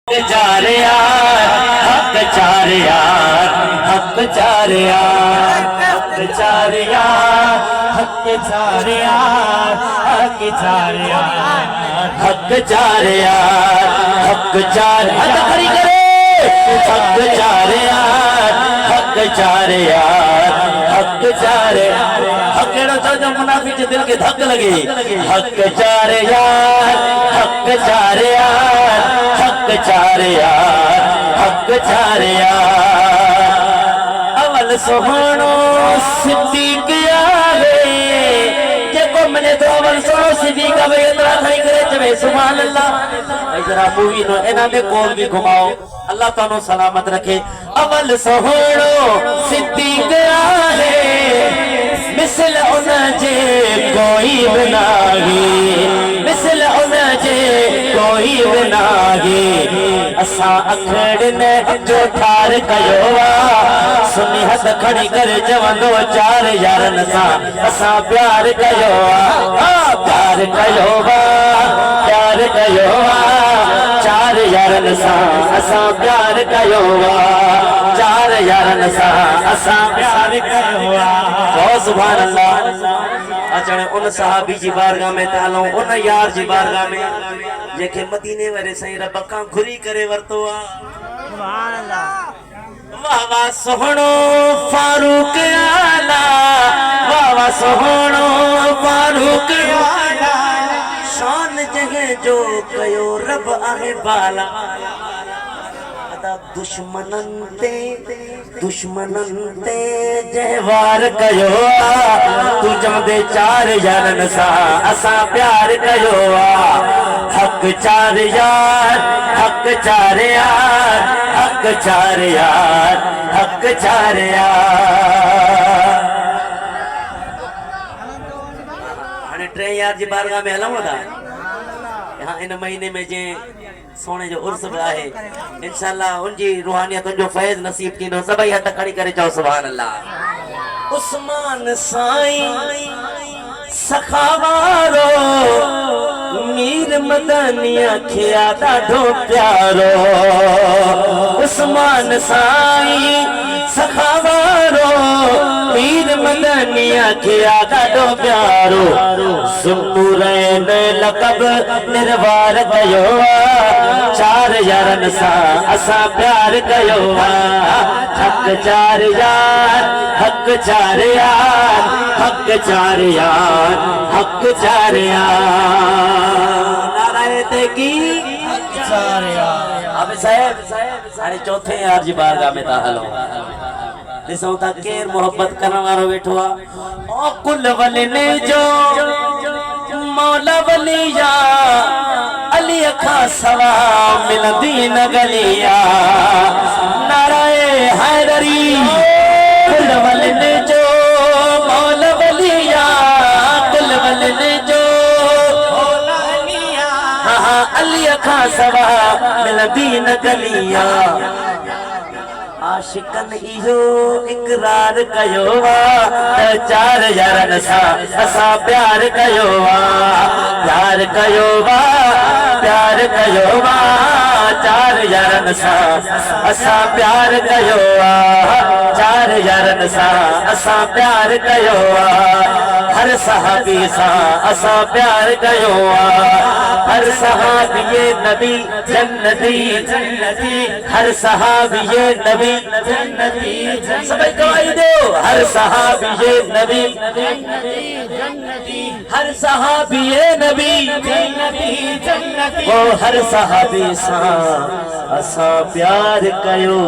चार यार हक चार यार हक चार यार हक चार यार हक चार यार हक चार यार हक चार यार हक चार हक खड़ी करे हक चार यार हक चार यार हक चार हकेड़ो तो जो मुनाफिक दिल के धक लगे हक चार यार हक चार यार हक चार यार हक चार यार अवल सोहणो सिद्दीक यारे जेको मने तो अवल सोहणो सिद्दीक वे इतना खई करे चवे सुभान अल्लाह जरा मूवी नो एना में कौन भी घुमाओ अल्लाह तानो सलामत रखे अवल सोहणो सिद्दीक यारे मिसल उनजे कोई बनागी मिसल उनजे कोई बनागी असा अखड़ ने जो ठार कयो सुनी हद खड़ी कर जवंदो चार यारन सा असा प्यार कयो प्यार कयो प्यार कयो चार यारन सा असा प्यार कयो चार यारन सा असा प्यार कयो बहुत सुभान अल्लाह अचण उन सहाबी जी बारगाह में तालो उन यार जी बारगाह में जेके मदीने वाले सही रब का घुरी करे वरतो आ सुभान अल्लाह वाह वाह सोहणो फारूक आला वाह वाह सोहणो फारूक आला शान जगह जो कयो रब आहे बाला दुश्मनन ते जहवार कयो तू जमदे चार यारन सा असा प्यार कयो हक चार यार हक चार यार हक चार यार हक चार यार हाणे टे यार जी बारगाह में हलूं था यहाँ इन महीने में जे सोने जो उर्स है इंशाल्लाह उनकी रूहानियत जो फैज नसीब की नो सभी हद खड़ी करे जाओ सुभान अल्लाह उस्मान साईं सखावारो मीर मदनिया खिया ॾाढो प्यारो उस्मान साईं सखावारो मीर मदनिया खिया ॾाढो प्यारो सुनूरैन लक़ब निर्वार कयो चार यारन सा असा प्यार कयो हक चार यार हक चार यार हक चार यार हक चार यार नाराए ते की चार यार अब साहब सारे चौथे यार जी बारगाह में ता हलो ॾिसूं था केर मोहब्बत करण वारो वेठो आ ओ कुल वली ने जो मौला वलिया अली खा सवा मिलदी न गलिया नाराए हैदरी कुल वली ने जो मौला वलिया कुल वली ने जो मौला वलिया हां अली खा सवा मिलदी न गलिया आशिकन इहो इकरार कयो चार यारन सा असा प्यार कयो प्यार कयो प्यार कयो चार यारन सा असा प्यार कयो चार यारन सा असा प्यार कयो हर सहाबी सा असा प्यार कयो हर सहाबी नबी जन्नती जन्नती हर सहाबी नबी जन्नती सबई गवाही दो हर सहाबी नबी जन्नती हर सहाबी नबी जन्नती जन्नती ओ हर सहाबी सा असा प्यार कयो